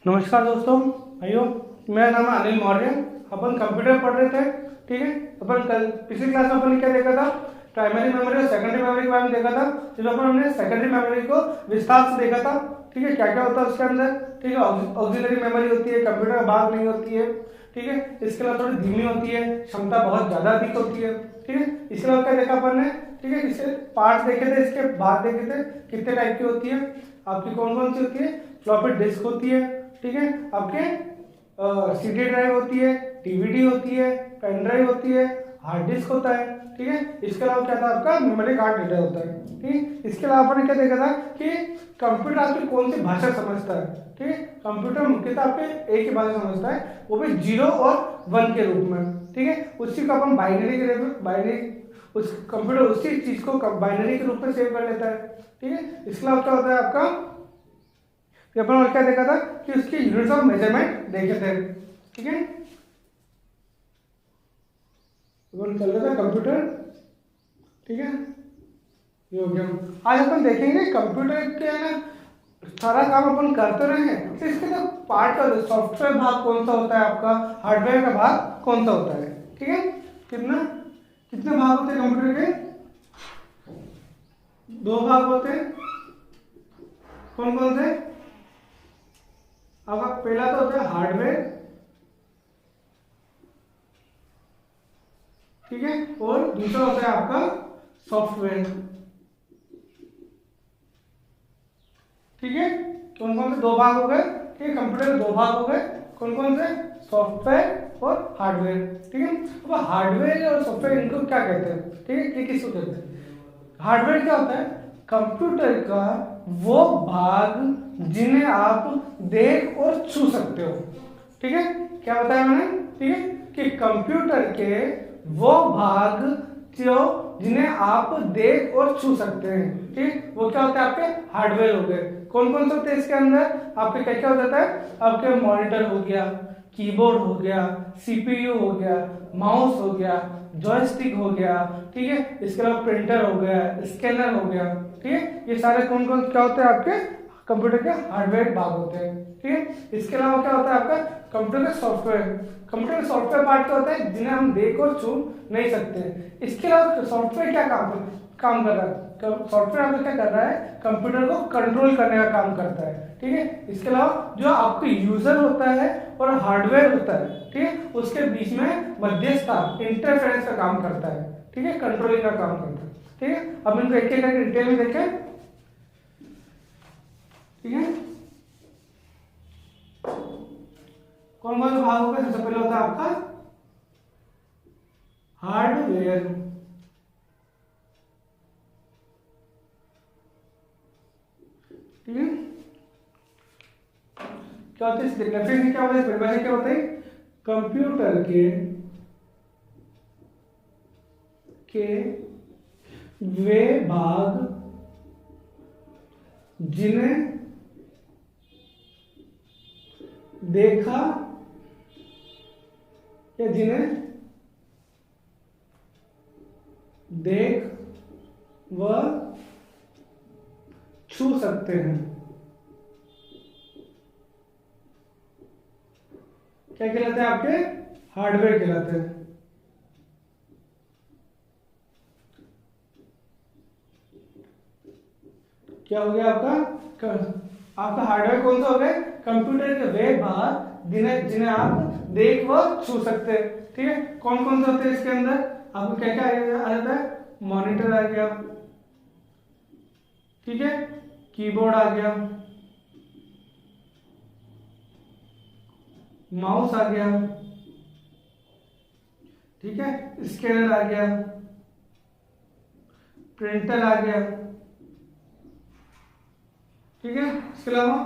नमस्कार दोस्तों, भाइयों। मेरा नाम है अनिल मौर्य। अपन कंप्यूटर पढ़ रहे थे, ठीक है। अपन कल पिछली क्लास में अपन ने क्या देखा था, प्राइमरी मेमोरी और सेकेंडरी मेमोरी के बारे में देखा था। जिसमें अपन हमने सेकेंडरी मेमोरी को विस्तार से देखा था, ठीक है। क्या क्या होता है उसके अंदर, ठीक है। ऑक्सिलरी मेमोरी होती है, कंप्यूटर का भाग नहीं होती है, ठीक है। इसके अलावा थोड़ी धीमी होती है, क्षमता बहुत ज्यादा अधिक होती है, ठीक है। इसके अलावा क्या देखा अपन ने, ठीक है। इसके पार्ट देखे थे, इसके भाग देखे थे, कितने टाइप की होती है, आपकी कौन कौन सी होती है। फ्लॉपी डिस्क होती है, ठीक है। आपके सीडी ड्राइव होती है, डीवीडी होती है, पेन ड्राइव होती है, हार्ड डिस्क होता है, ठीक है। इसके अलावा क्या था, आपका मेमोरी कार्ड रीडर होता है, ठीक है। इसके अलावा आपने क्या देखा था कि कंप्यूटर आपकी कौन सी भाषा समझता है, ठीक है। कंप्यूटर मुख्यतः आपके एक ही भाषा समझता है, वो भी 0 और 1 के रूप में, ठीक है। उसी को अपन बाइनरी के बाइनरी उस कंप्यूटर उसी चीज को बाइनरी के रूप में सेव कर लेता है, ठीक है। इसके अलावा क्या होता है आपका, अपन और क्या देखा था कि उसकी यूनिट्स ऑफ मेजरमेंट देखे थे, ठीक है। अपन चल रहा था कंप्यूटर, ठीक है। ये हो गया। आज अपन देखेंगे कंप्यूटर के ना सारा काम अपन करते रहे हैं, तो इसके तो पार्ट का सॉफ्टवेयर भाग कौन सा होता है, आपका हार्डवेयर का भाग कौन सा होता है, ठीक है। कितने भाग होते हैं कंप्यूटर के? 2 भाग होते हैं। कौन कौन से? आपका पहला तो होता है हार्डवेयर, ठीक है, और दूसरा होता है आपका सॉफ्टवेयर, ठीक है। कौन कौन से 2 भाग हो गए, ठीक है। कंप्यूटर के 2 भाग हो गए, कौन कौन से? सॉफ्टवेयर और हार्डवेयर, ठीक है। अब हार्डवेयर और सॉफ्टवेयर इनको क्या कहते हैं, ठीक है, ये किसको कहते हैं? हार्डवेयर क्या होता है? कंप्यूटर का वो भाग जिन्हें आप देख और छू सकते हो, ठीक है। क्या बताया मैंने, ठीक है, कि कंप्यूटर के वो भाग जो जिन्हें आप देख और छू सकते हैं, ठीक, वो क्या होता है? आपके हार्डवेयर हो गए। कौन कौन से होते हैं इसके अंदर? आपके क्या क्या हो जाता है? आपके मॉनिटर हो गया, कीबोर्ड हो गया, सीपीयू हो गया, माउस हो गया, जॉयस्टिक हो गया, ठीक है। इसके अलावा प्रिंटर हो गया, स्कैनर हो गया, ठीक है। ये सारे कौन कौन क्या होते हैं? आपके कंप्यूटर के हार्डवेयर भाग होते हैं, ठीक है। इसके अलावा क्या होता है आपका? कंप्यूटर का सॉफ्टवेयर। कंप्यूटर का सॉफ्टवेयर पार्ट क्या होता है? जिन्हें हम देख और छू नहीं सकते। इसके अलावा सॉफ्टवेयर क्या काम कर रहा है? सॉफ्टवेयर आपका क्या कर रहा है? कंप्यूटर को कंट्रोल करने का काम करता है, ठीक है। इसके अलावा जो आपके यूजर होता है और हार्डवेयर होता है, ठीक है, उसके बीच में मध्यस्थता इंटरफेरेंस का काम करता है, ठीक है, कंट्रोलिंग का काम करता है, ठीक है। अब इनको एक एक करके डिटेल में देखें, ठीक है। कौन कौन सा भाग होगा? सबसे पहले होता है आपका हार्डवेयर, ठीक है। क्या होता है इसके डेफिनेशन, क्या होता है परिभाषा, क्या होता है? कंप्यूटर के वे भाग जिन्हें देखा या जिन्हें देख व छू सकते हैं, क्या कहलाते हैं? आपके हार्डवेयर कहलाते हैं। क्या हो गया आपका हार्डवेयर कौन सा हो गया? कंप्यूटर के वे भाग जिन्हें आप देख व छू सकते हैं, ठीक है। कौन कौन से होते हैं इसके अंदर? आपको क्या क्या आ जाता है? मॉनिटर आ गया, ठीक है, कीबोर्ड आ गया, माउस आ गया, ठीक है, स्कैनर आ गया, प्रिंटर आ गया, ठीक है। इसके अलावा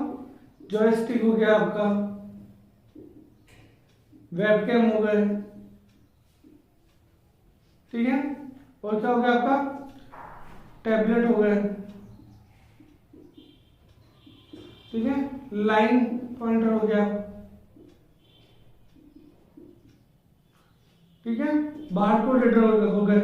जॉयस्टिक हो गया आपका, वेबकैम हो गए, ठीक है। और क्या हो गया आपका? टैबलेट हो गए, ठीक है, लाइन पॉइंटर हो गया, ठीक है, बारकोड रीडर हो गए,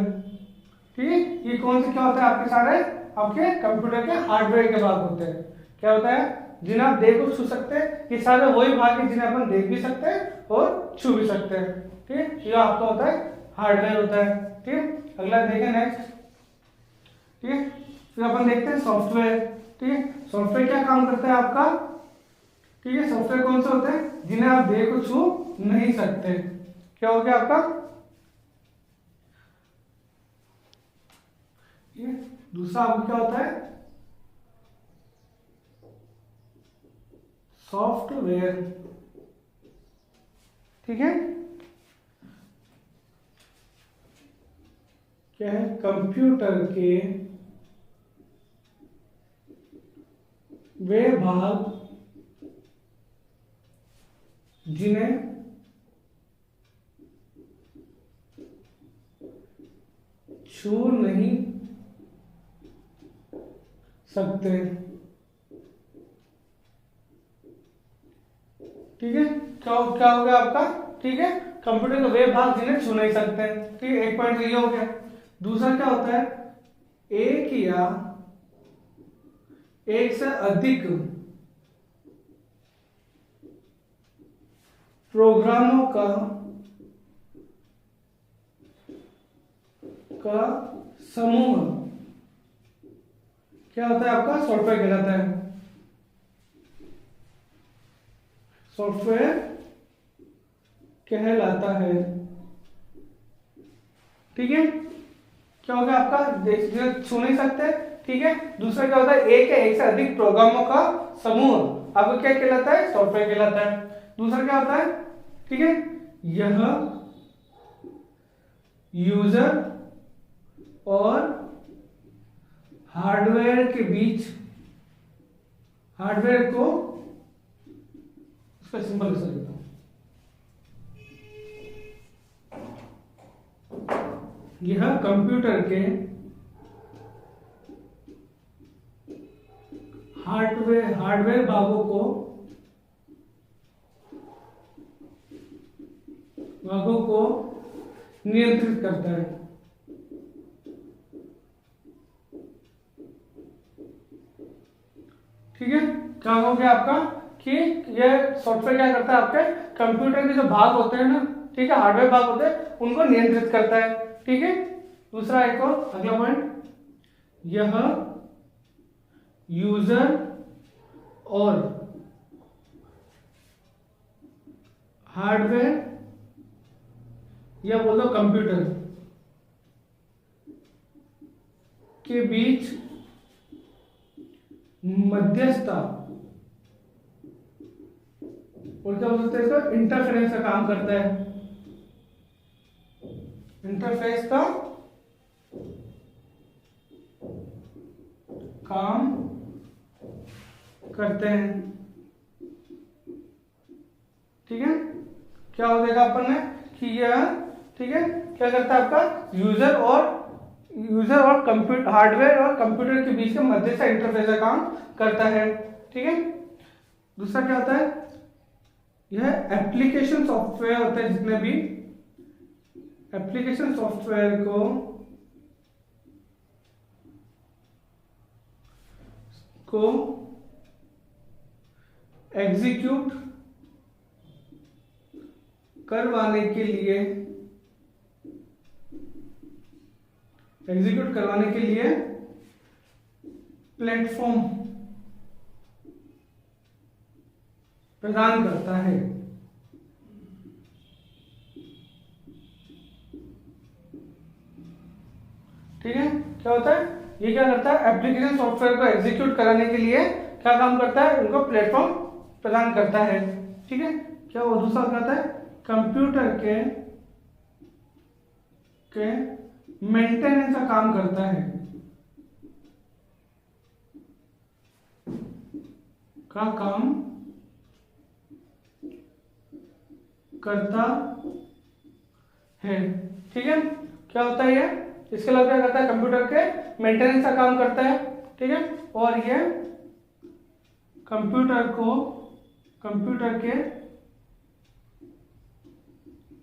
ठीक है। ये कौन से क्या होता है? आपके सारे आपके कंप्यूटर के हार्डवेयर के भाग होते हैं। क्या होता है? जिन्हें आप देख और छू सकते हैं। ये सारे वही भाग है जिन्हें अपन देख भी सकते हैं और छू भी सकते हैं। ठीक है, ये आपका होता है हार्डवेयर होता है। ठीक है, अगला देखें नेक्स्ट। ठीक है, फिर अपन देखते हैं सॉफ्टवेयर। ठीक है, सॉफ्टवेयर क्या काम करता है आपका। ठीक है, सॉफ्टवेयर कौन से होते हैं जिन्हें आप देख और छू नहीं सकते। क्या हो गया आपका, ये दूसरा आपका क्या होता है, सॉफ्टवेयर। ठीक है, क्या है, कंप्यूटर के वे भाग जिन्हें छू नहीं सकते। ठीक है, क्या हो गया आपका। ठीक है, कंप्यूटर के वे भाग जिन्हें छू नहीं सकते। ठीक है, एक पॉइंट ये हो गया। दूसरा क्या होता है, एक या एक से अधिक प्रोग्रामों का समूह क्या होता है आपका, सॉफ्टवेयर कहलाता है। सॉफ्टवेयर कहलाता है। ठीक है, क्या होगा आपका, छू नहीं सकते। ठीक है, दूसरा क्या होता है, एक या एक से अधिक प्रोग्रामों का समूह आपको क्या कहलाता है, सॉफ्टवेयर कहलाता है। दूसरा क्या होता है, ठीक है, यह यूजर और हार्डवेयर के बीच, हार्डवेयर को उसका सिंबल ऐसा देता हूं, यह कंप्यूटर के हार्डवेयर भागों को नियंत्रित करता है। ठीक है, क्या हो गया आपका कि यह सॉफ्टवेयर क्या करता है, आपके कंप्यूटर के जो भाग होते हैं ना, ठीक है, हार्डवेयर भाग होते हैं, उनको नियंत्रित करता है। ठीक है, दूसरा एक और अगला पॉइंट, यह यूजर और हार्डवेयर या बोलो कंप्यूटर के बीच मध्यस्थता और क्या बोल सकते हैं इसका, इंटरफेरेंस का काम करता है। इंटरफेस का काम करते हैं। ठीक है, क्या हो जाएगा अपन ने कि यह, ठीक है, क्या करता है आपका, यूजर और कंप्यूटर, हार्डवेयर और कंप्यूटर के बीच के मध्य से इंटरफेस का काम करता है। ठीक है, दूसरा क्या होता है, यह एप्लीकेशन सॉफ्टवेयर होते हैं, जितने भी एप्लीकेशन सॉफ्टवेयर को एग्जीक्यूट करवाने के लिए प्लेटफॉर्म प्रदान करता है। ठीक है, क्या होता है, ये क्या करता है, एप्लीकेशन सॉफ्टवेयर को एग्जीक्यूट कराने के लिए क्या काम करता है, उनको प्लेटफॉर्म प्रदान करता है। ठीक है, क्या वो दूसरा कहता है, कंप्यूटर के मेंटेनेंस का काम करता है, का काम करता है। ठीक है, क्या होता है ये, इसके अलावा क्या करता है, कंप्यूटर के मेंटेनेंस का काम करता है। ठीक है, और ये कंप्यूटर के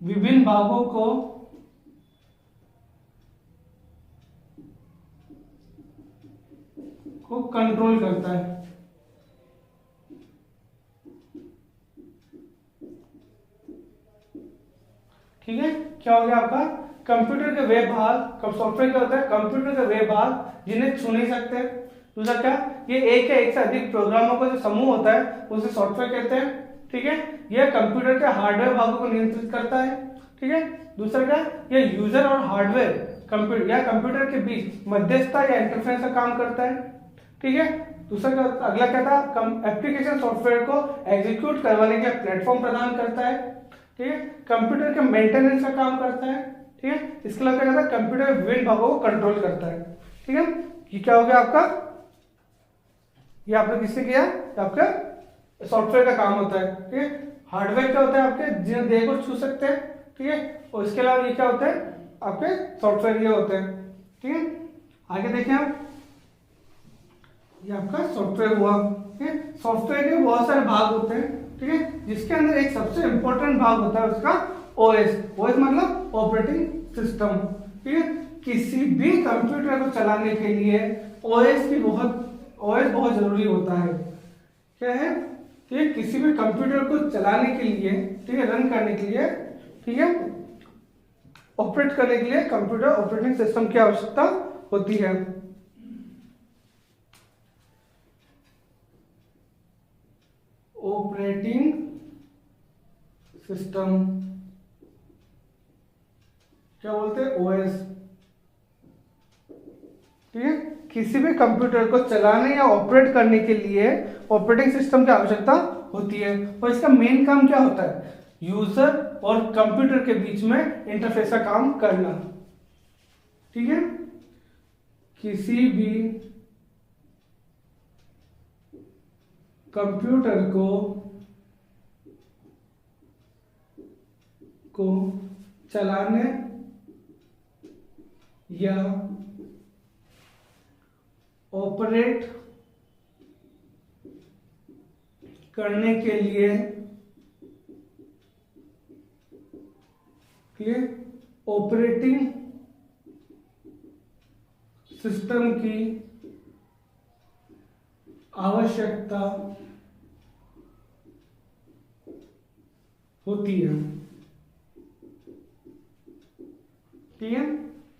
विभिन्न भागों को कंट्रोल करता है। क्या हो गया आपका कंप्यूटर के वे भाग। सॉफ्टवेयर क्या होता है, कंप्यूटर के वे भाग जिन्हें छू नहीं सकते। दूसरा क्या, ये एक या एक से अधिक प्रोग्रामों का जो समूह होता है उसे सॉफ्टवेयर कहते हैं। ठीक है, यह कंप्यूटर के हार्डवेयर भागों को नियंत्रित करता है। ठीक है, दूसरा क्या, यह यूजर और हार्डवेयर कंप्यूटर या कंप्यूटर के बीच मध्यस्थता या इंटरफेस का काम करता है। ठीक है, दूसरा क्या, अगला क्या था, एप्लीकेशन सॉफ्टवेयर को एग्जीक्यूट करवाने का प्लेटफॉर्म प्रदान करता है। ठीक है, कंप्यूटर के मेंटेनेंस का काम करता है। ठीक है, इसके अलावा क्या करता है, कंप्यूटर विभिन्न भागों को कंट्रोल करता है। ठीक है, ये क्या हो गया आपका, ये आपने किससे किया, आपका सॉफ्टवेयर का काम होता है। ठीक है, हार्डवेयर क्या होता है आपके जिन्हें देह को छू सकते हैं। ठीक है, और इसके अलावा ये क्या होता है आपके सॉफ्टवेयर ये होते हैं। ठीक है, आगे देखें आप, ये आपका सॉफ्टवेयर हुआ। ठीक है, सॉफ्टवेयर के बहुत सारे भाग होते हैं। ठीक है, जिसके अंदर एक सबसे इंपॉर्टेंट भाग होता है उसका ओएस। ओएस मतलब ऑपरेटिंग सिस्टम। ठीक है, किसी भी कंप्यूटर को चलाने के लिए ओएस बहुत जरूरी होता है। क्या है, ठीक है, किसी भी कंप्यूटर को चलाने के लिए, ठीक है, रन करने के लिए, ठीक है, ऑपरेट करने के लिए कंप्यूटर ऑपरेटिंग सिस्टम की आवश्यकता होती है। ऑपरेटिंग सिस्टम क्या बोलते हैं, ओएस। ठीक है, किसी भी कंप्यूटर को चलाने या ऑपरेट करने के लिए ऑपरेटिंग सिस्टम की आवश्यकता होती है। और इसका मेन काम क्या होता है, यूजर और कंप्यूटर के बीच में इंटरफेस का काम करना। ठीक है, किसी भी कंप्यूटर को चलाने या ऑपरेट करने के लिए ऑपरेटिंग सिस्टम की आवश्यकता होती है। ठीक है,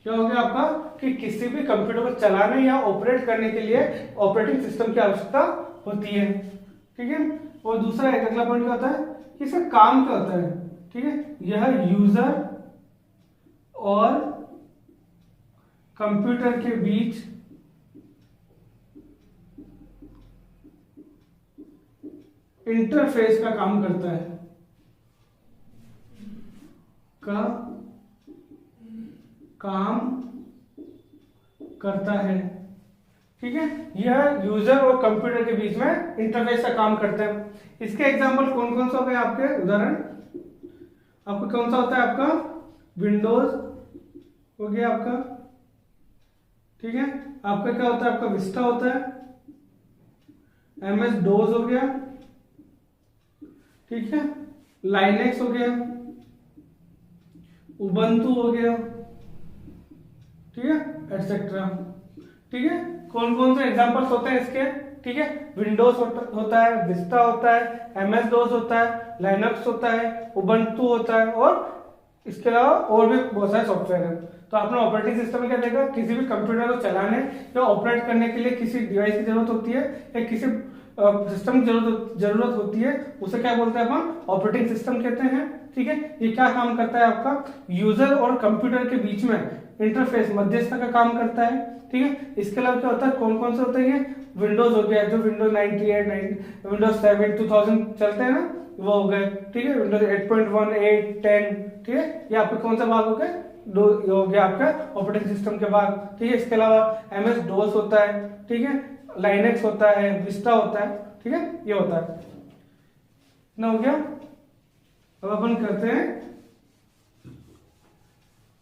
क्या हो गया आपका कि किसी भी कंप्यूटर को चलाने या ऑपरेट करने के लिए ऑपरेटिंग सिस्टम की आवश्यकता होती है। ठीक है, और दूसरा एक अगला पॉइंट क्या होता है कि इसका काम क्या होता है। ठीक है, यह यूजर और कंप्यूटर के बीच इंटरफेस का काम करता है, ठीक है, यह यूजर और कंप्यूटर के बीच में इंटरफेस का काम करता है। इसके एग्जांपल कौन कौन सा हो गए आपके उदाहरण, आपका कौन सा होता है, आपका विंडोज हो गया आपका। ठीक है, आपका क्या होता है, आपका विस्टा होता है, MS डोज हो गया। ठीक है, लाइनेक्स हो गया, उबंटू हो गया। ठीक है, एटसेट्रा। ठीक है, कौन कौन से एग्जांपल्स होते हैं इसके। ठीक है, विंडोज होता है, विस्टा होता है, MS डोज होता है, लाइनक्स होता है, उबंटू होता है, और इसके अलावा और भी बहुत सारे सॉफ्टवेयर हैं। तो आपने ऑपरेटिंग सिस्टम में क्या देखा, किसी भी कंप्यूटर को चलाने या ऑपरेट करने के लिए किसी डिवाइस की जरूरत होती है या किसी सिस्टम की जरूरत होती है, उसे क्या बोलते हैं अपन, ऑपरेटिंग सिस्टम कहते हैं। ठीक है, ये क्या काम करता है आपका, यूजर और कंप्यूटर के बीच में इंटरफेस मध्यस्थता का काम करता है। ठीक है, इसके अलावा क्या होता है, कौन कौन से होते हैं, विंडोज हो गया, जो विंडोज 98, विंडोज 7, 2000 चलते हैं ना, वो हो गए। ठीक है, विंडोज 8.1, 8, 10। ठीक है, ये आपके कौन सा भाग हो गए, दो हो गया आपका ऑपरेटिंग सिस्टम के भाग। ठीक है, इसके अलावा MS डोस होता है। ठीक है, लाइनेक्स होता है, विस्टा होता है। ठीक है, ये होता है ना, हो गया। अब अपन करते हैं,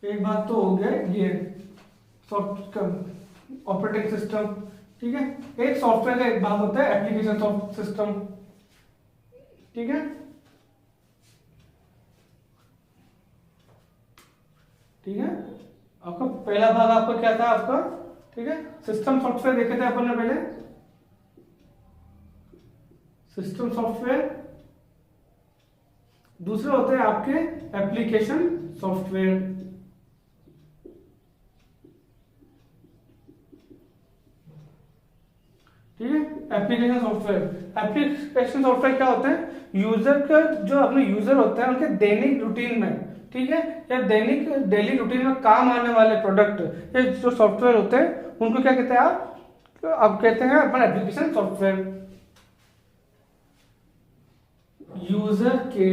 एक बात तो हो गया ये ऑपरेटिंग सिस्टम। ठीक है, एक सॉफ्टवेयर का एक भाग होता है एप्लीकेशन सिस्टम। ठीक है, ठीक है, आपका पहला भाग आपका क्या था आपका, ठीक है, सिस्टम सॉफ्टवेयर देखे थे अपन ने पहले, सिस्टम सॉफ्टवेयर दूसरे होते हैं आपके एप्लीकेशन सॉफ्टवेयर। ठीक है, एप्लीकेशन सॉफ्टवेयर क्या होते हैं, यूजर का जो अपने यूजर होते हैं उनके दैनिक रूटीन में, ठीक है, या दैनिक डेली रूटीन में काम आने वाले प्रोडक्ट या जो सॉफ्टवेयर होते हैं उनको क्या कहते हैं आप कहते हैं अपन एप्लीकेशन सॉफ्टवेयर। यूजर के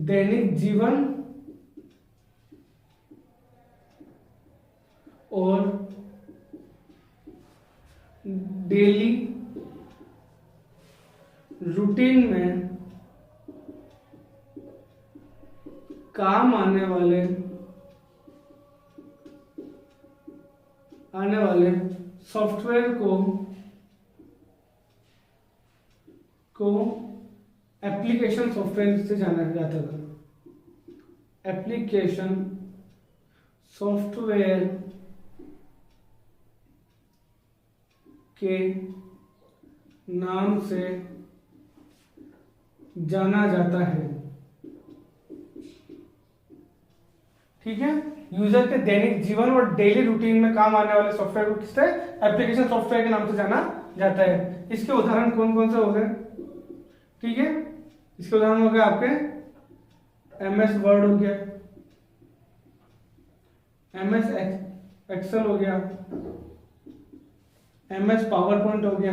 दैनिक जीवन और डेली रूटीन में काम आने वाले सॉफ्टवेयर को एप्लीकेशन सॉफ्टवेयर से जाना जाता था। एप्लीकेशन सॉफ्टवेयर के नाम से जाना जाता है। ठीक है, यूजर के दैनिक जीवन और डेली रूटीन में काम आने वाले सॉफ्टवेयर को किससे एप्लीकेशन सॉफ्टवेयर के नाम से जाना जाता है। इसके उदाहरण कौन कौन से हो गए, ठीक है, इसके उदाहरण हो गए आपके MS वर्ड हो गया, MS एक्सेल हो गया, MS पावर पॉइंट हो गया,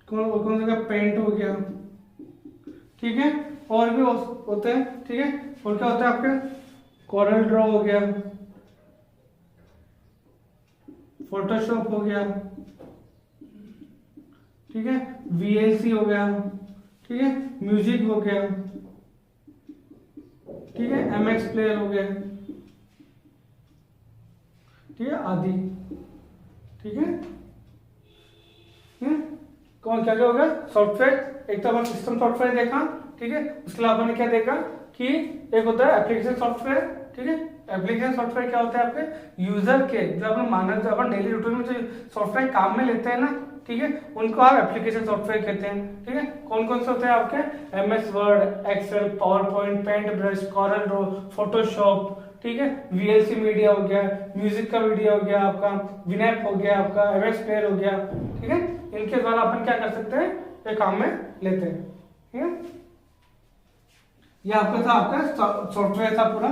कौन सा पेंट हो गया, ठीक है, और भी होते हैं। ठीक है, और क्या होता है आपके कोरल ड्रॉ हो गया, फोटोशॉप हो गया, ठीक है, VLC हो गया, ठीक है, म्यूजिक हो गया, ठीक है, MX प्लेयर हो गया, ठीक है, आदि। ठीक है, कौन क्या क्या हो गया सॉफ्टवेयर, एक तो अपन सिस्टम सॉफ्टवेयर देखा, ठीक है, उसके अलावा अपन ने क्या देखा कि एक होता है एप्लीकेशन सॉफ्टवेयर। ठीक है, एप्लीकेशन सॉफ्टवेयर क्या होता है आपके यूजर के जो अपन मानव जो अपन डेली रूटीन में जो सॉफ्टवेयर काम में लेते हैं ना, ठीक है, उनको आप एप्लीकेशन सॉफ्टवेयर कहते हैं। ठीक है, कौन कौन से होते हैं आपके MS Word, Excel, PowerPoint, Paintbrush, Corel Draw, Photoshop, ठीक है, VLC मीडिया हो गया, म्यूजिक का मीडिया हो गया आपका, विनैप हो गया आपका, MX प्लेयर हो गया। ठीक है, इनके द्वारा अपन क्या कर सकते हैं, ये काम में लेते हैं। ठीक है, ये आपका था आपका सॉफ्टवेयर था पूरा।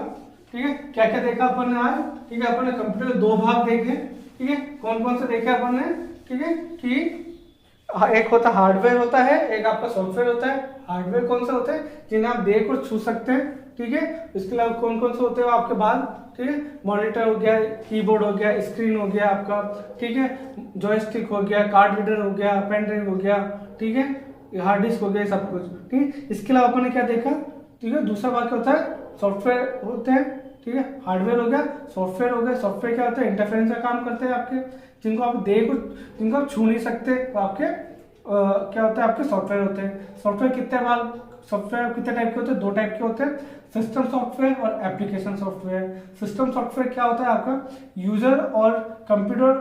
ठीक है, क्या क्या देखा अपन ने आज, ठीक है, अपन ने कंप्यूटर के दो भाग देखे। ठीक है, कौन कौन से देखे अपन ने, ठीक है, कि एक होता हार्डवेयर होता है, एक आपका सॉफ्टवेयर होता है। हार्डवेयर कौन सा होता है, जिन्हें आप देख और छू सकते हैं। ठीक है, इसके अलावा कौन कौन से होते हैं आपके बाद, ठीक है, मॉनिटर हो गया, कीबोर्ड हो गया, स्क्रीन हो गया आपका, ठीक है, जॉयस्टिक हो गया, कार्ड रीडर हो गया, पेन ड्राइव हो गया, ठीक है, हार्ड डिस्क हो गया, सब कुछ। ठीक है, इसके अलावा अपन ने क्या देखा, ठीक है, दूसरा बात क्या होता है सॉफ्टवेयर होते हैं। ठीक है, हार्डवेयर हो गया, सॉफ्टवेयर हो गया। सॉफ्टवेयर क्या होता है, इंटरफेरेंस का काम करते हैं आपके, जिनको आप जिनको आप छू नहीं सकते, वो आपके क्या होता है, आपके सॉफ्टवेयर होते हैं। सॉफ्टवेयर कितने टाइप के होते हैं, दो टाइप के होते हैं, सिस्टम सॉफ्टवेयर और एप्लीकेशन सॉफ्टवेयर। सिस्टम सॉफ्टवेयर क्या होता है आपका यूजर और कंप्यूटर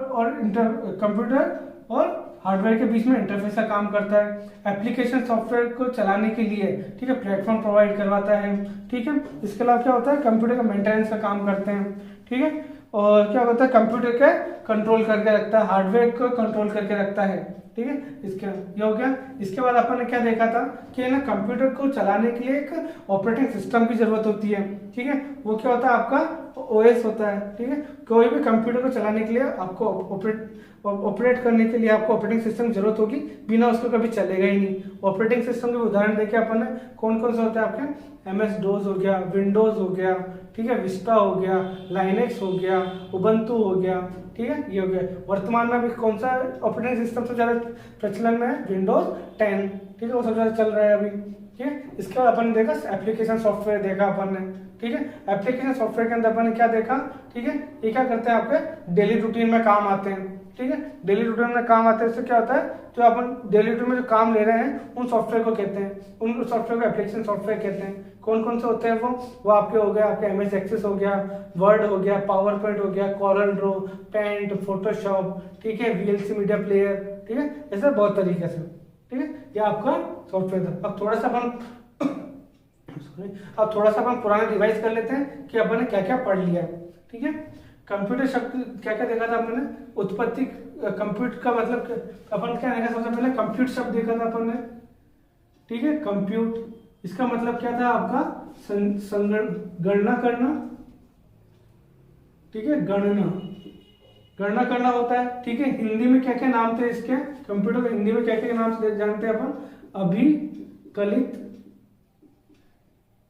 और हार्डवेयर के बीच में इंटरफेस का काम करता है। एप्लीकेशन सॉफ्टवेयर को चलाने के लिए, ठीक है, प्लेटफॉर्म प्रोवाइड करवाता है। ठीक है, इसके अलावा क्या होता है, कंप्यूटर का मेंटेनेंस का काम करते हैं। ठीक है, और क्या होता है, कंप्यूटर के कंट्रोल करके रखता है, हार्डवेयर को कंट्रोल करके रखता है। ठीक है, इसके ये हो गया। इसके बाद अपन ने क्या देखा था कि ना कंप्यूटर को चलाने के लिए एक ऑपरेटिंग सिस्टम की जरूरत होती है। ठीक है, वो क्या होता है, आपका OS होता है। ठीक है, कोई भी कंप्यूटर को चलाने के लिए आपको ऑपरेट करने के लिए आपको ऑपरेटिंग सिस्टम की जरूरत होगी, बिना उसको कभी चलेगा ही नहीं। ऑपरेटिंग सिस्टम के उदाहरण देखे अपन ने, कौन कौन से होते हैं आपके MS DOS हो गया, विंडोज हो गया, ठीक है, विस्टा हो गया, लाइनेक्स हो गया, उबंटू हो गया। ठीक है, ये हो गया। वर्तमान में अभी कौन सा ऑपरेटिंग सिस्टम सबसे ज्यादा प्रचलन में है, विंडोज 10। ठीक है, वो सबसे ज्यादा चल रहा है अभी। ठीक है, इसके बाद अपन ने देखा एप्लीकेशन सॉफ्टवेयर देखा अपन ने। ठीक है, एप्लीकेशन सॉफ्टवेयर के अंदर अपन ने क्या देखा, ठीक है, ये क्या करते हैं, आपके डेली रूटीन में काम आते हैं। ठीक है, डेली रूटीन में काम आते हैं, इससे क्या होता है, जो अपन डेली रूटीन में जो काम ले रहे हैं उन सॉफ्टवेयर को कहते हैं, उन सॉफ्टवेयर को एप्लीकेशन सॉफ्टवेयर कहते हैं। कौन कौन से होते हैं वो आपके हो गया, आपके MS एक्सेस हो गया, वर्ड हो गया, पावर पॉइंट हो गया, कोरल ड्रॉ, पेंट, फोटोशॉप, ठीक है, VLC मीडिया प्लेयर, ठीक है, ऐसे बहुत तरीके से, ठीक है, ये आपका सॉफ्टवेयर था। अब थोड़ा सा अपन पुराना रिवाइज कर लेते हैं कि अपन ने क्या क्या पढ़ लिया, ठीक है। कंप्यूटर शब्द क्या क्या देखा था अपन ने, उत्पत्ति, कंप्यूट का मतलब अपन क्या देखा, सबसे पहले कंप्यूट शब्द देखा था अपन ने, ठीक है। कंप्यूट, इसका मतलब क्या था आपका, गणना करना, ठीक है, गणना करना होता है, ठीक है। हिंदी में क्या क्या नाम थे इसके, कंप्यूटर को हिंदी में क्या क्या नाम से जानते हैं अपन, अभिकलित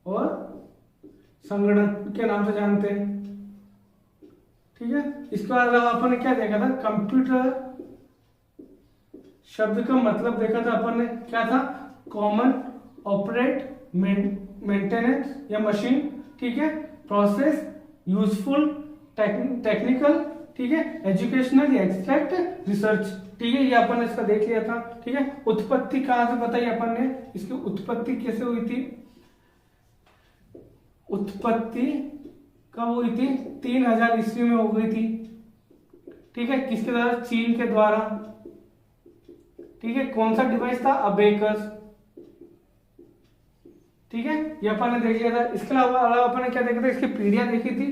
और संगणक के नाम से जानते हैं, ठीक है। इसके अलावा अपन ने क्या देखा था, कंप्यूटर शब्द का मतलब देखा था अपन ने, क्या था, कॉमन ऑपरेट मेंटेनेंस या मशीन, ठीक है, प्रोसेस, यूजफुल, टेक्निकल, ठीक है, एजुकेशनल या एब्स्ट्रैक्ट रिसर्च, ठीक है, ये अपन ने इसका देख लिया था, ठीक है। उत्पत्ति कहां से बताई अपन ने, इसकी उत्पत्ति कैसे हुई थी, उत्पत्ति कब हुई थी, 3000 ईस्वी में हो गई थी, ठीक है, किसके द्वारा, चीन के द्वारा, ठीक है। कौन सा डिवाइस था, अबेकस, ठीक है, ये अपन ने देख लिया था। इसके अलावा अपन ने क्या देखा था, इसकी पीढ़ियां देखी थी,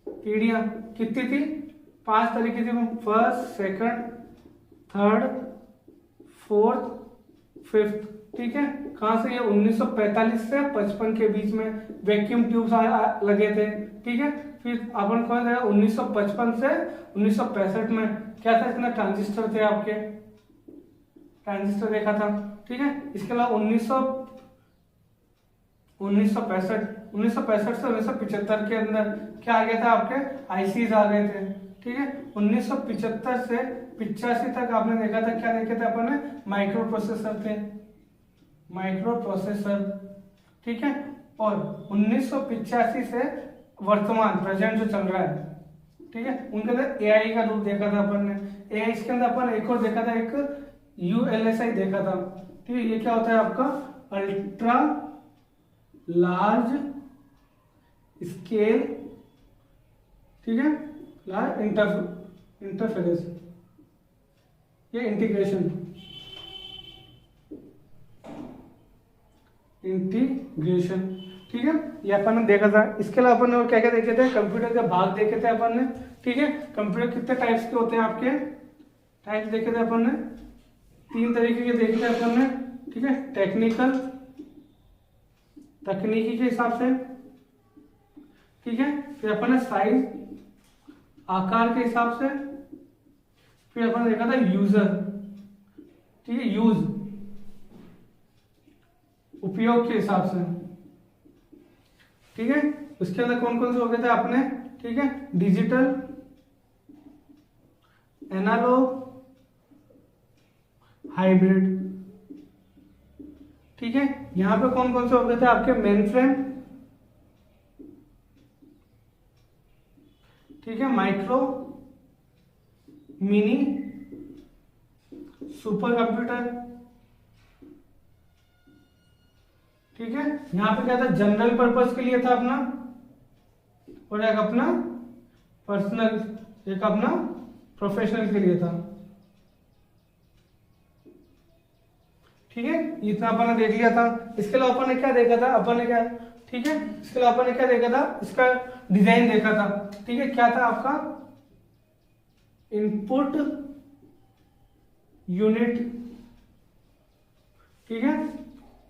पीढ़ियां कितनी थी, 5 तरीके थी, first, second, third, fourth, fifth, ठीक है। कहां से, ये 1945 से 55 के बीच में वैक्यूम ट्यूब्स लगे थे, ठीक है। फिर अपन कौन है, 1955 से 1965 में क्या था, इसमें ट्रांजिस्टर थे, आपके ट्रांजिस्टर देखा था, ठीक है। इसके अलावा 1965 से 1975 के अंदर क्या आ गया था, आपके आईसीज आ गए थे, ठीक है। 1975 से 85 तक आपने देखा था, क्या देखे थे अपन ने, माइक्रो प्रोसेसर थे, माइक्रो प्रोसेसर, ठीक है। और 1985 से वर्तमान प्रेजेंट जो चल रहा है, ठीक है, उनके अंदर एआई का रूप देखा था अपन ने। एआई, इसके अंदर अपन एक और देखा था, एक यूएलएसआई देखा था, ठीक है। ये क्या होता है आपका, अल्ट्रा लार्ज स्केल, ठीक है, लार्ज इंटरफेरेंस, ये इंटीग्रेशन, ठीक है, ये अपन ने देखा था। इसके अलावा अपन ने और क्या क्या देखे थे, कंप्यूटर के भाग देखे थे अपन ने, ठीक है। कंप्यूटर कितने टाइप्स के होते हैं, आपके टाइप्स देखे थे अपन ने, 3 तरीके के देखे थे अपन ने, ठीक है। टेक्निकल, तकनीकी के हिसाब से, ठीक है। फिर अपन ने साइज, आकार के हिसाब से, फिर अपन ने देखा था यूजर, ठीक है, यूज, उपयोग के हिसाब से, ठीक है। उसके अंदर कौन कौन से हो गए थे आपने, ठीक है, डिजिटल, एनालॉग, हाइब्रिड, ठीक है। यहां पे कौन कौन से हो गए थे आपके, मेन फ्रेम, ठीक है, माइक्रो, मिनी, सुपर कंप्यूटर, ठीक है। यहां पे क्या था, जनरल पर्पस के लिए था अपना, और एक अपना पर्सनल, एक अपना प्रोफेशनल के लिए था, ठीक है। इतना अपन ने देख लिया था। इसके अलावा अपन ने क्या देखा था, अपन ने क्या, ठीक है, इसके अलावा अपन ने क्या देखा था, इसका डिजाइन देखा था, ठीक है। क्या था आपका, इनपुट यूनिट, ठीक है।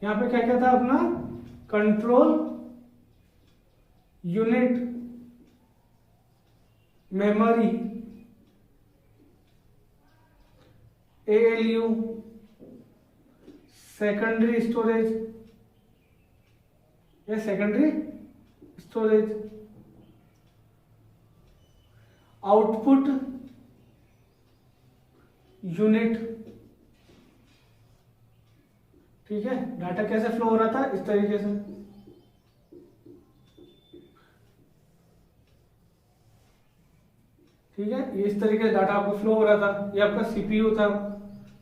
यहां पे क्या क्या था अपना, control unit, memory, ALU, secondary storage, या सेकेंडरी स्टोरेज, आउटपुट यूनिट, ठीक है। डाटा कैसे फ्लो हो रहा था, इस तरीके से, ठीक है, ये इस तरीके से डाटा आपको फ्लो हो रहा था। ये आपका सीपीयू था,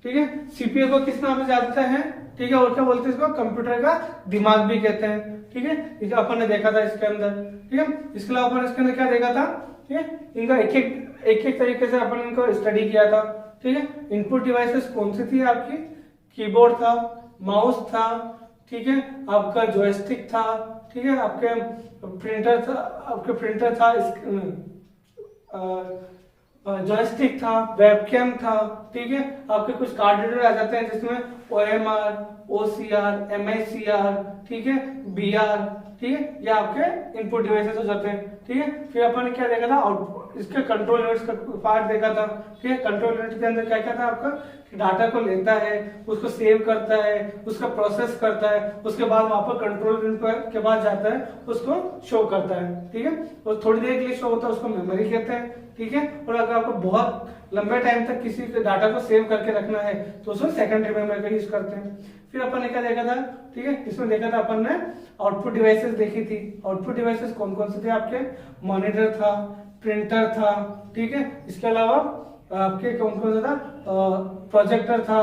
ठीक है। सीपीयू को किस नाम से जानते हैं, ठीक है, और क्या बोलते हैं इसको, कंप्यूटर का दिमाग भी कहते हैं, ठीक है। इसे अपन ने देखा था इसके अंदर, ठीक है। इसके अलावा अपन इसके अंदर क्या देखा था, ठीक है। इनका एक एक तरीके से अपन इनको स्टडी किया था, ठीक है। इनपुट डिवाइसेस कौन सी थी आपकी, कीबोर्ड था, माउस था, ठीक है, आपका जॉयस्टिक था, ठीक है, आपके प्रिंटर था, जॉयस्टिक था, वेबकैम था, ठीक है। आपके कुछ कार्ड रीडर आ जाते हैं जिसमें OMR, OCR, MICR, ठीक है, BR, ठीक है, ये आपके इनपुट डिवाइसेस हो जाते हैं, ठीक है। फिर अपन ने क्या देखा था, आउटपुट इसके कंट्रोल यूनिट्स का पार्ट देखा था, ठीक है। कंट्रोल यूनिट के अंदर क्या क्या था आपका, डाटा को लेता है, उसको सेव करता है, उसका प्रोसेस करता है, उसके बाद वापस कंट्रोल यूनिट के बाद जाता है, उसको शो करता है, ठीक है। और थोड़ी देर के लिए शो होता है, उसको मेमोरी कहते हैं, ठीक है। और अगर आपको बहुत लंबे टाइम तक किसी डाटा को सेव करके रखना है तो उसको सेकेंडरी मेमोरी का यूज करते हैं। फिर अपन ने क्या देखा था, ठीक है, इसमें देखा था अपन ने आउटपुट डिवाइसेस देखी थी। आउटपुट डिवाइसेस कौन कौन से थे आपके, मॉनिटर था, प्रिंटर था, ठीक है। इसके अलावा आपके कौन कौन सा था, प्रोजेक्टर था,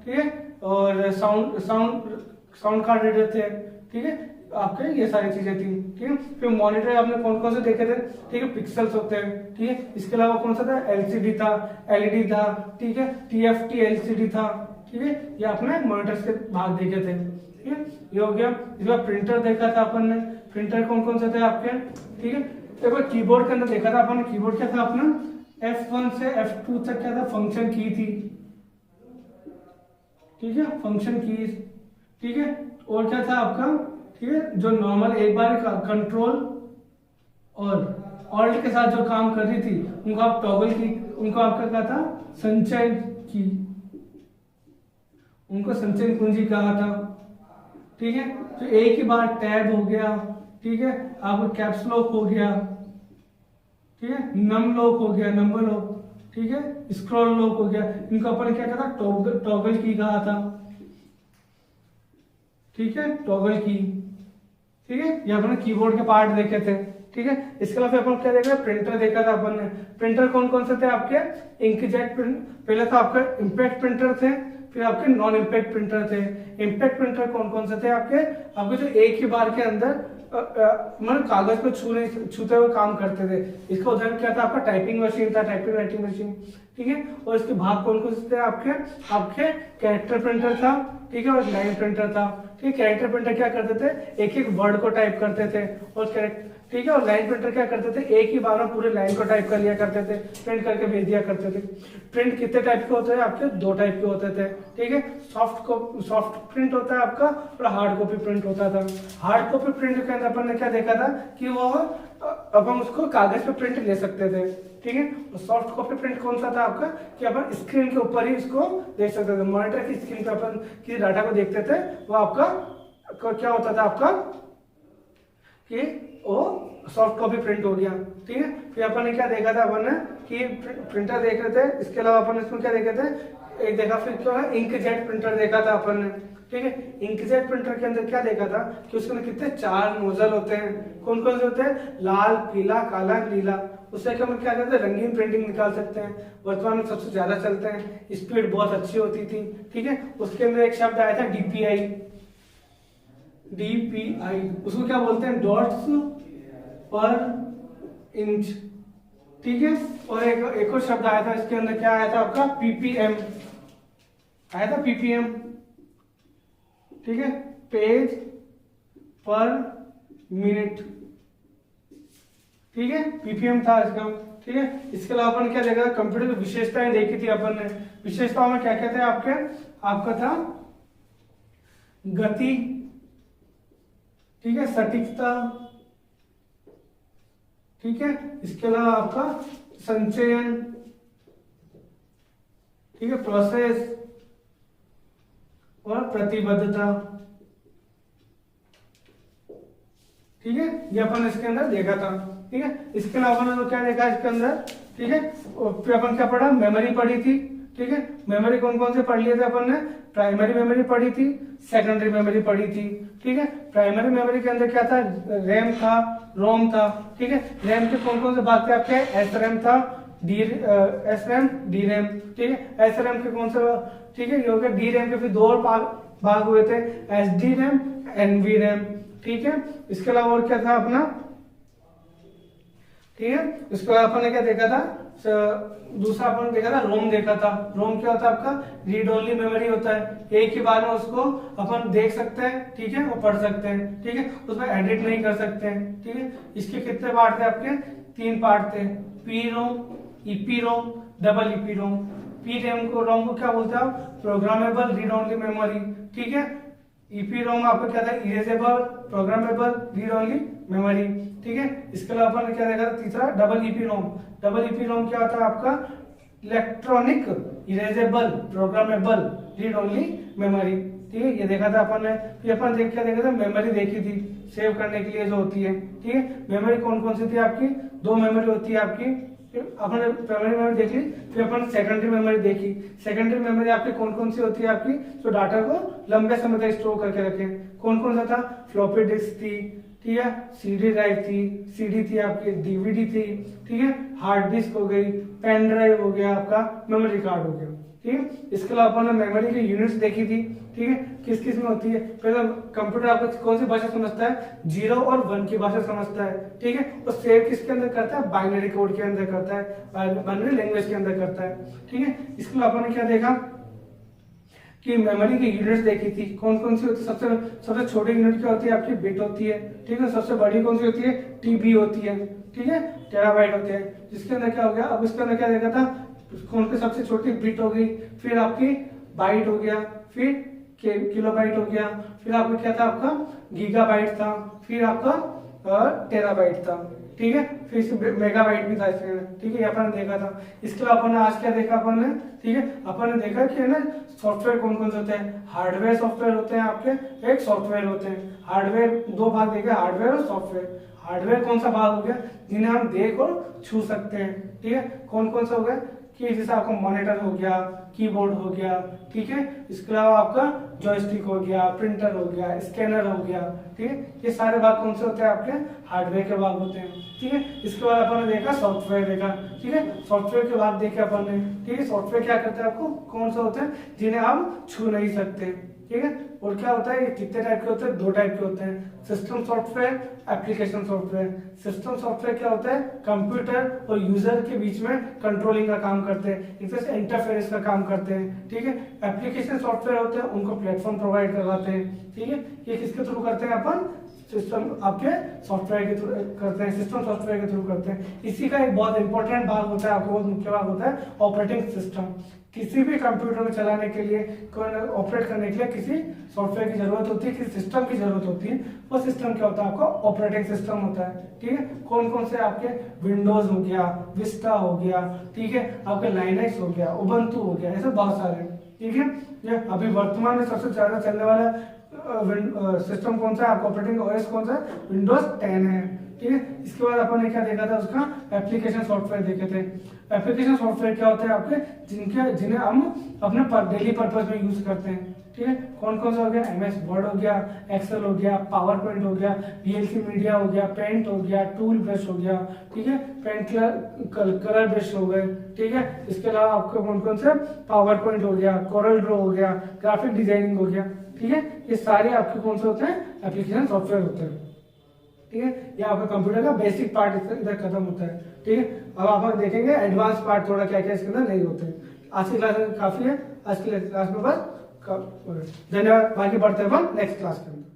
ठीक है, और साउंड कार्ड रीडर थे, ठीक है, आपके ये सारी चीजें थी, ठीक है। फिर मॉनिटर आपने कौन कौन से देखे थे, ठीक है, पिक्सल्स होते हैं, ठीक है। इसके अलावा कौन सा था, LCD था, LED था, ठीक है, TFT LCD था, ठीक है। ये आपने मॉनिटर्स के भाग देखे थे, ठीक है, ये हो गया। इसके बाद प्रिंटर देखा था अपन ने, प्रिंटर कौन कौन से थे आपके, ठीक है। एक बार कीबोर्ड के अंदर देखा था अपन ने, कीबोर्ड क्या था अपना, F1 से F2 तक क्या था, फंक्शन की थी, ठीक है, फंक्शन कीज, ठीक है। और क्या था आपका, ठीक है, जो नॉर्मल एक बार कंट्रोल और ऑल्ट के साथ जो काम कर रही थी उनको आप टॉगल की, उनको आपका क्या था, संचय की, उनको संचय कुंजी कहा था, ठीक है। तो एक ही बार टैब हो गया, ठीक है, आपका कैप्स लॉक हो गया, ठीक है, नम लॉक हो गया, नंबर लॉक, ठीक है, स्क्रॉल लॉक हो गया, इनको अपन क्या कहा था, टॉगल की कहा था, ठीक है, टॉगल की, ठीक है। ये अपन कीबोर्ड के पार्ट देखे थे, ठीक है। इसके अलावा अपन क्या देखा, प्रिंटर देखा था अपन ने। प्रिंटर कौन कौन से थे आपके, इंकजेट प्रिंट, पहले था आपका इम्पैक्ट प्रिंटर थे, फिर आपके नॉन इम्पैक्ट प्रिंटर थे। इम्पैक्ट प्रिंटर कौन कौन से थे आपके जो एक ही बार के अंदर मतलब कागज को छूते हुए काम करते थे। इसका उदाहरण क्या था, आपका टाइपिंग मशीन था, टाइपिंग राइटिंग मशीन, ठीक है। और इसके भाग कौन कौन से थे आपके कैरेक्टर प्रिंटर था, ठीक है, और लाइन प्रिंटर था, ठीक है। कैरेक्टर प्रिंटर क्या करते थे, एक एक वर्ड को टाइप करते थे, और ठीक है, और लाइन प्रिंटर क्या करते थे, एक ही बार में पूरे लाइन को टाइप कर लिया करते थे, प्रिंट करके भेज दिया करते थे। प्रिंट कितने टाइप के होते हैं आपके, 2 टाइप के होते थे, ठीक है। सॉफ्ट प्रिंट होता है आपका, और हार्ड कॉपी प्रिंट होता था। हार्ड कॉपी प्रिंट के अंदर अपन ने क्या देखा था कि वो अब हम उसको कागज पे प्रिंट ले सकते थे, ठीक है। और सॉफ्ट कॉपी प्रिंट कौन सा था आपका, कि अपन स्क्रीन के ऊपर ही इसको देख सकते थे, मॉनिटर की स्क्रीन पे अपन किसी डाटा को देखते थे, वो आपका क्या होता था आपका कि वो सॉफ्ट कॉपी प्रिंट हो गया, ठीक है। फिर अपन ने क्या देखा था, अपन ने कि प्रिंटर देख रहे थे। इसके अलावा अपन इसमें क्या देखे थे, एक देखा, फिर क्या है, इंकजेट प्रिंटर देखा था अपन ने, ठीक है। इंकजेट प्रिंटर के अंदर क्या देखा था कि उसके अंदर कितने 4 नोजल होते हैं, कौन कौन से होते हैं, लाल, पीला, काला, नीला। उससे हम क्या करते हैं, रंगीन प्रिंटिंग निकाल सकते हैं। वर्तमान में सबसे ज्यादा चलते हैं, स्पीड बहुत अच्छी होती थी, ठीक है। उसके अंदर एक शब्द आया था DPI, उसको क्या बोलते हैं, डॉट्स पर इंच, ठीक है। और एक और शब्द आया था इसके अंदर, क्या आया था आपका, PPM आया था, PPM, ठीक है, पेज पर मिनट, ठीक है, PPM था इसका, ठीक है। इसके अलावा अपन क्या देखा था, कंप्यूटर की विशेषताएं देखी थी अपन ने। विशेषताओं में क्या क्या थे आपका था गति, ठीक है, सटीकता, ठीक है। इसके अलावा आपका संचयन, ठीक है, प्रोसेस और प्रतिबद्धता, ठीक है, ये अपन इसके अंदर देखा था, ठीक है। इसके अलावा अपन ने क्या देखा इसके अंदर, ठीक है। फिर अपन क्या पढ़ा, मेमोरी पढ़ी थी, ठीक है। मेमोरी कौन कौन से पढ़ लिए थे अपन ने, प्राइमरी मेमोरी पढ़ी थी, सेकेंडरी मेमोरी पढ़ी थी, ठीक है। प्राइमरी मेमोरी के अंदर क्या था, रैम था, रोम था, ठीक है। रैम के कौन कौन से भाग थे आपके, SRAM था, SRAM, DRAM, ठीक है। SRAM के कौन से, ठीक है, ये हो गया। DRAM के फिर 2 और भाग हुए थे, SDRAM, NVRAM, ठीक है। इसके अलावा और क्या था अपना, ठीक है। उसके बाद अपन ने क्या देखा था, दूसरा अपन देखा था रोम देखा था। रोम क्या होता है आपका, रीड ओनली मेमोरी होता है, एक ही बार में उसको अपन देख सकते हैं, ठीक है, और पढ़ सकते हैं, ठीक है, उसमें एडिट नहीं कर सकते हैं, ठीक है। इसके कितने पार्ट थे आपके, 3 पार्ट थे, पी रोम, ईपी रोम, डबल ईपी रोम। पी रोम को क्या बोलते हैं आप, प्रोग्रामेबल रीड ओनली मेमोरी, ठीक है। ईपी रोम आपका क्या था, erasable programmable read only memory, ठीक है। इसके अलावा अपन ने क्या देखा था, तीसरा डबल ईपी रोम। डबल ईपी रोम क्या होता है आपका, electronic erasable programmable read only memory, ठीक है, ये देखा था अपन ने। फिर अपन क्या देखा था, मेमोरी देखी थी सेव करने के लिए जो होती है, ठीक है। मेमोरी कौन कौन सी थी आपकी, 2 मेमोरी होती है आपकी, अपन ने प्राइमरी मेमोरी देख ली, फिर अपन सेकेंडरी मेमोरी देखी। सेकेंडरी मेमोरी आपकी कौन कौन सी होती है आपकी, जो डाटा को लंबे समय तक स्टोर करके रखे। कौन कौन सा था, फ्लॉपी डिस्क थी, ठीक है, सीडी ड्राइव थी, सीडी थी आपकी, डीवीडी थी, ठीक है, हार्ड डिस्क हो गई, पेन ड्राइव हो गया, आपका मेमोरी कार्ड हो गया, ठीक है। इसके अलावा अपन ने मेमोरी की यूनिट्स देखी थी, ठीक है, किस किस में होती है। पहले कंप्यूटर आपको कौन सी भाषा समझता है, 0 और 1 की भाषा समझता है, ठीक है, और सेव किसके अंदर करता है, बाइनरी कोड के अंदर करता है, बाइनरी लैंग्वेज के अंदर करता है, ठीक है। इसके अलावा अपन ने क्या देखा कि मेमोरी की यूनिट्स देखी थी, कौन कौन सी होती है। सबसे छोटी यूनिट क्या होती है आपकी, बिट होती है, ठीक है। सबसे बड़ी कौन सी होती है, टीबी होती है, ठीक है, टेराबाइट होते हैं। जिसके अंदर क्या हो गया, अब इसके अंदर क्या देखा था, कौन सी सबसे छोटी बिट हो गई, फिर आपकी बाइट हो गया, फिर किलोबाइट हो गया, फिर आपका क्या था, आपका गीगाबाइट था, फिर आपका टेराबाइट था, ठीक है, फिर मेगाबाइट भी था इसमें, ठीक है, ये अपन ने देखा था। इसके अलावा अपन ने आज क्या देखा अपन ने, ठीक है, अपन ने देखा कि है ना सॉफ्टवेयर कौन कौन से होते हैं, हार्डवेयर सॉफ्टवेयर होते हैं आपके, एक सॉफ्टवेयर होते हैं। हार्डवेयर 2 भाग देखे, हार्डवेयर और सॉफ्टवेयर। हार्डवेयर कौन सा भाग हो गया, जिन्हें हम देख और छू सकते हैं, ठीक है, कौन कौन सा हो गया, कि जैसे आपका मॉनिटर हो गया, कीबोर्ड हो गया, ठीक है। इसके अलावा आपका जॉयस्टिक हो गया, प्रिंटर हो गया, स्कैनर हो गया, ठीक है, ये सारे भाग कौन से होते हैं आपके, हार्डवेयर के भाग होते हैं, ठीक है। इसके बाद अपन ने देखा सॉफ्टवेयर देखा, ठीक है, सॉफ्टवेयर के भाग देखे अपन ने, ठीक है। सॉफ्टवेयर क्या करते हैं, आपको कौन सा होते हैं, जिन्हें हम छू नहीं सकते, ठीक है। और क्या होता है, ये कितने टाइप के होते हैं, 2 टाइप के होते हैं, system software, application software. System software क्या होता है, कंप्यूटर और यूजर के बीच में कंट्रोलिंग का काम करते हैं, एक तरह से इंटरफेरेंस का काम करते हैं, ठीक है। एप्लीकेशन सॉफ्टवेयर होते हैं, उनको प्लेटफॉर्म प्रोवाइड करवाते हैं, ठीक है। ये किसके थ्रू करते हैं, अपन सिस्टम आपके सॉफ्टवेयर के थ्रू करते हैं, सिस्टम सॉफ्टवेयर के थ्रू करते हैं। इसी का एक बहुत इंपॉर्टेंट भाग होता है, आपको बहुत मुख्य भाग होता है ऑपरेटिंग सिस्टम। किसी भी कंप्यूटर को चलाने के लिए, ऑपरेट करने के लिए किसी सॉफ्टवेयर की जरूरत होती है, किसी सिस्टम की जरूरत होती है। वो सिस्टम क्या होता है, आपका ऑपरेटिंग सिस्टम होता है, ठीक है। कौन कौन से आपके, विंडोज हो गया, विस्टा हो गया, ठीक है, आपके लाइनेक्स हो गया, उबंटू हो गया, ऐसे बहुत सारे, ठीक है। ये अभी वर्तमान में सबसे ज्यादा चलने वाला सिस्टम कौन सा है, आपका ऑपरेटिंग ओएस कौन सा है, विंडोज 10 है, ठीक है। इसके बाद अपन ने क्या देखा था, उसका एप्लीकेशन सॉफ्टवेयर देखे थे। एप्लीकेशन सॉफ्टवेयर क्या होते हैं आपके, जिन्हें हम अपने डेली पर्पज में यूज करते हैं, ठीक है। कौन कौन सा हो गया, MS वर्ड हो गया, एक्सेल हो गया, पावर पॉइंट हो गया, VLC मीडिया हो गया, पेंट हो गया, टूल ब्रश हो गया, ठीक है, पेंट कलर ब्रश हो गए, ठीक है। इसके अलावा आपको कौन कौन से, पावर पॉइंट हो गया, कोरल ड्रॉ हो गया, ग्राफिक डिजाइनिंग हो गया, ठीक है। ये सारे आपके कौन से होते हैं, एप्लीकेशन सॉफ्टवेयर होते हैं, ठीक है। ये आपका कंप्यूटर का बेसिक पार्ट इधर खत्म होता है, ठीक है। अब आप देखेंगे एडवांस पार्ट थोड़ा क्या क्या इसके अंदर नहीं होते हैं। आज की क्लास में काफी है, आज की क्लास में बस धन्यवाद, बाकी बढ़ते हैं अपन नेक्स्ट क्लास के अंदर।